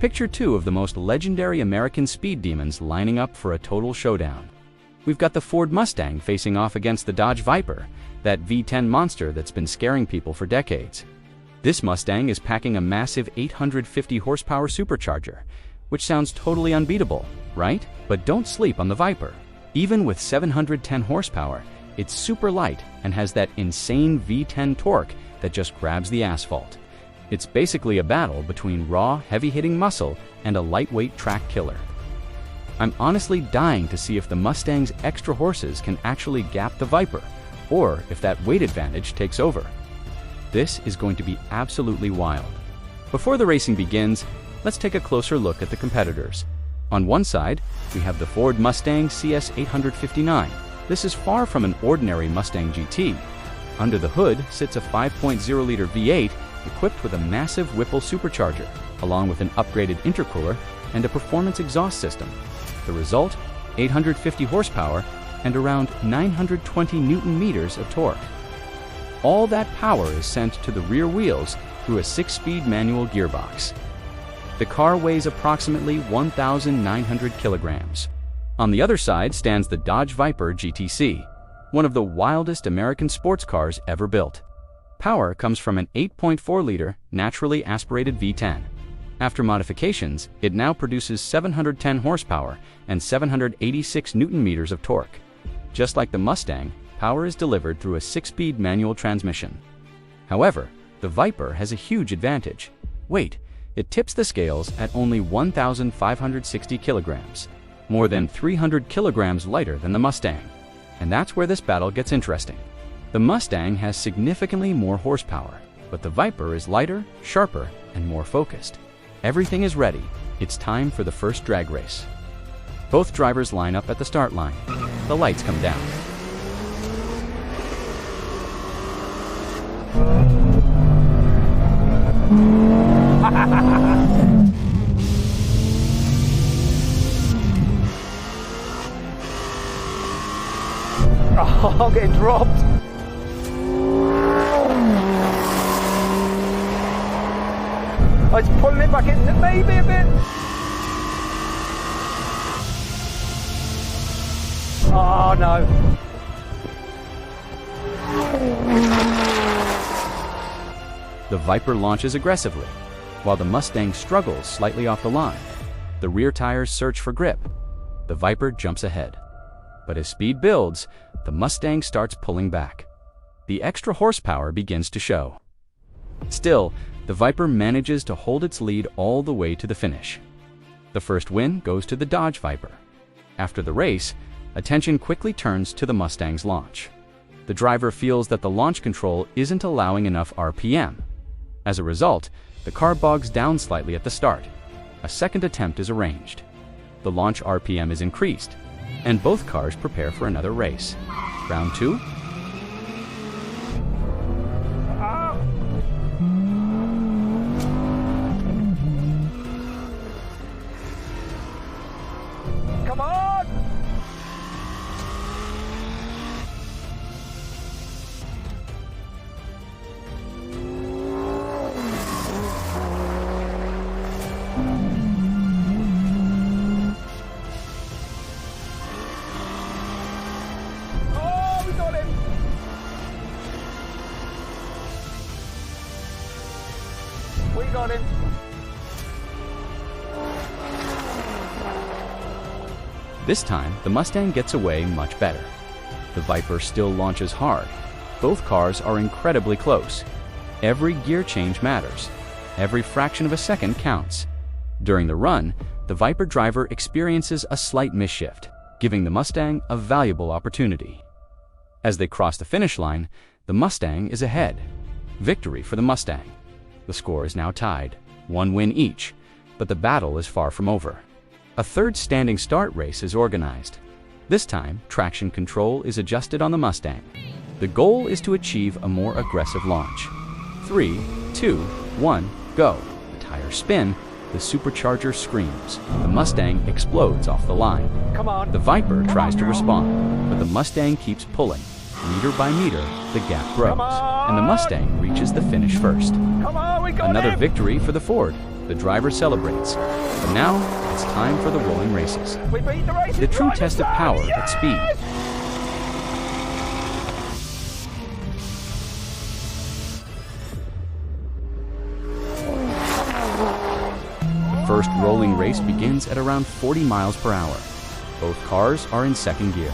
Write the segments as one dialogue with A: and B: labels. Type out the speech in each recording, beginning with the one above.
A: Picture two of the most legendary American speed demons lining up for a total showdown. We've got the Ford Mustang facing off against the Dodge Viper, that V10 monster that's been scaring people for decades. This Mustang is packing a massive 850 horsepower supercharger, which sounds totally unbeatable, right? But don't sleep on the Viper. Even with 710 horsepower, it's super light and has that insane V10 torque that just grabs the asphalt. It's basically a battle between raw, heavy-hitting muscle and a lightweight track killer. I'm honestly dying to see if the Mustang's extra horses can actually gap the Viper, or if that weight advantage takes over. This is going to be absolutely wild. Before the racing begins, let's take a closer look at the competitors. On one side, we have the Ford Mustang CS850. This is far from an ordinary Mustang GT. Under the hood sits a 5.0-liter V8 equipped with a massive Whipple supercharger, along with an upgraded intercooler and a performance exhaust system. The result? 850 horsepower and around 920 Newton-meters of torque. All that power is sent to the rear wheels through a 6-speed manual gearbox. The car weighs approximately 1,900 kilograms. On the other side stands the Dodge Viper GTC, one of the wildest American sports cars ever built. Power comes from an 8.4-liter naturally aspirated V10. After modifications, it now produces 710 horsepower and 786 Newton-meters of torque. Just like the Mustang, power is delivered through a 6-speed manual transmission. However, the Viper has a huge advantage. Weight. It tips the scales at only 1,560 kilograms, more than 300 kilograms lighter than the Mustang. And that's where this battle gets interesting. The Mustang has significantly more horsepower, but the Viper is lighter, sharper, and more focused. Everything is ready. It's time for the first drag race. Both drivers line up at the start line. The lights come down.
B: Oh, I'm getting dropped. Oh, it's pulling it back in, maybe a bit. Oh no.
A: The Viper launches aggressively, while the Mustang struggles slightly off the line. The rear tires search for grip. The Viper jumps ahead. But as speed builds, the Mustang starts pulling back. The extra horsepower begins to show. Still, the Viper manages to hold its lead all the way to the finish. The first win goes to the Dodge Viper. After the race, attention quickly turns to the Mustang's launch. The driver feels that the launch control isn't allowing enough RPM. As a result, the car bogs down slightly at the start. A second attempt is arranged. The launch RPM is increased, and both cars prepare for another race. Round 2.
B: Come on! Oh, we got him! We got him!
A: This time, the Mustang gets away much better. The Viper still launches hard. Both cars are incredibly close. Every gear change matters. Every fraction of a second counts. During the run, the Viper driver experiences a slight misshift, giving the Mustang a valuable opportunity. As they cross the finish line, the Mustang is ahead. Victory for the Mustang. The score is now tied, 1 win each, but the battle is far from over. A third standing start race is organized. This time, traction control is adjusted on the Mustang. The goal is to achieve a more aggressive launch. 3, 2, 1, go. The tires spin, the supercharger screams. The Mustang explodes off the line.
B: Come on.
A: The Viper tries to respond, but the Mustang keeps pulling. Meter by meter, the gap grows, and the Mustang reaches the finish first.
B: Come on, we got
A: Another
B: him.
A: victory for the Ford. The driver celebrates. But now, it's time for the rolling races.
B: We beat the race.
A: The true test of power at speed. The first rolling race begins at around 40 miles per hour. Both cars are in second gear.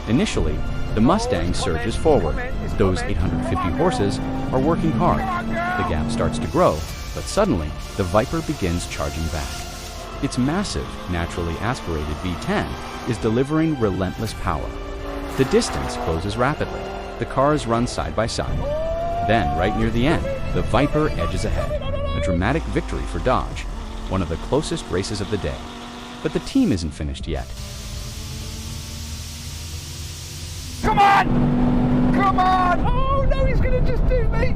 A: Initially, the Mustang surges forward. Those 850 horses are working hard. The gap starts to grow, but suddenly, the Viper begins charging back. Its massive, naturally aspirated V10 is delivering relentless power. The distance closes rapidly. The cars run side by side. Then, right near the end, the Viper edges ahead. A dramatic victory for Dodge, one of the closest races of the day. But the team isn't finished yet.
B: Come on! Come on! Oh no, he's gonna just do me!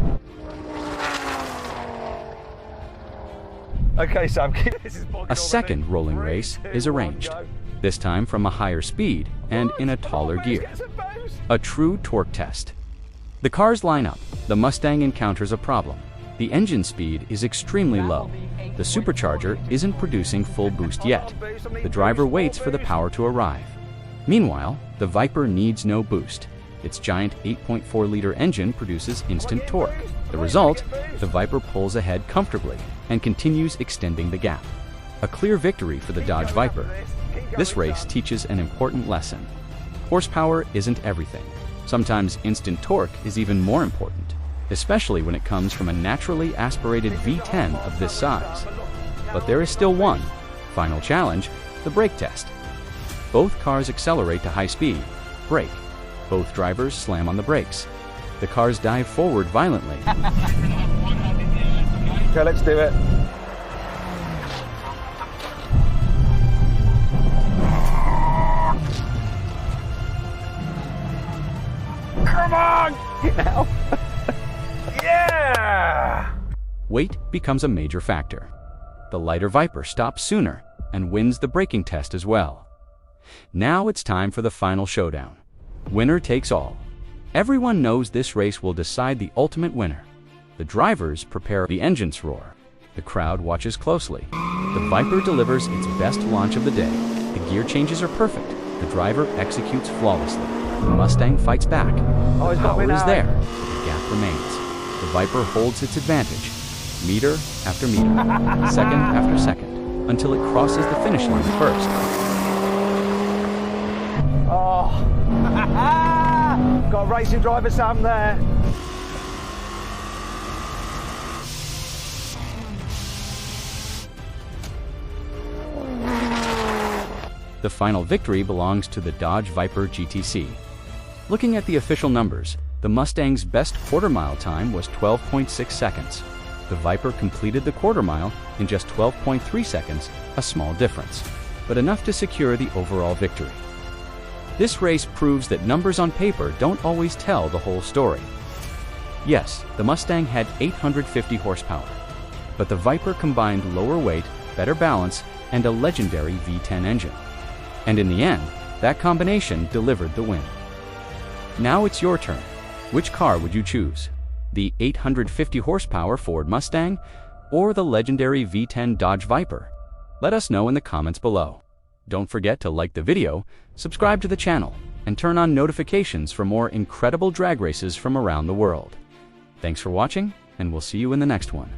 B: Okay, Sam, this is
A: a second rolling race is arranged, this time from a higher speed and in a taller gear. A true torque test. The cars line up. The Mustang encounters a problem. The engine speed is extremely low. The supercharger isn't producing full boost yet. The driver waits for the power to arrive. Meanwhile, the Viper needs no boost. Its giant 8.4-liter engine produces instant torque. The result, the Viper pulls ahead comfortably and continues extending the gap. A clear victory for the Dodge Viper. This race teaches an important lesson. Horsepower isn't everything. Sometimes instant torque is even more important, especially when it comes from a naturally aspirated V10 of this size. But there is still one final challenge, the brake test. Both cars accelerate to high speed, brake. Both drivers slam on the brakes. The cars dive forward violently.
B: Okay, let's do it. Come on! Now. Yeah!
A: Weight becomes a major factor. The lighter Viper stops sooner and wins the braking test as well. Now it's time for the final showdown. Winner takes all. Everyone knows this race will decide the ultimate winner. The drivers prepare, the engines roar. The crowd watches closely. The Viper delivers its best launch of the day. The gear changes are perfect. The driver executes flawlessly. The Mustang fights back. The power is there, but the gap remains. The Viper holds its advantage, meter after meter, second after second, until it crosses the finish line first.
B: Oh, got a racing driver Sam there.
A: The final victory belongs to the Dodge Viper GTC. Looking at the official numbers, the Mustang's best quarter-mile time was 12.6 seconds. The Viper completed the quarter-mile in just 12.3 seconds, a small difference, but enough to secure the overall victory. This race proves that numbers on paper don't always tell the whole story. Yes, the Mustang had 850 horsepower, but the Viper combined lower weight, better balance, and a legendary V10 engine. And in the end, that combination delivered the win. Now it's your turn. Which car would you choose? The 850 horsepower Ford Mustang or the legendary V10 Dodge Viper? Let us know in the comments below. Don't forget to like the video, subscribe to the channel, and turn on notifications for more incredible drag races from around the world. Thanks for watching, and we'll see you in the next one.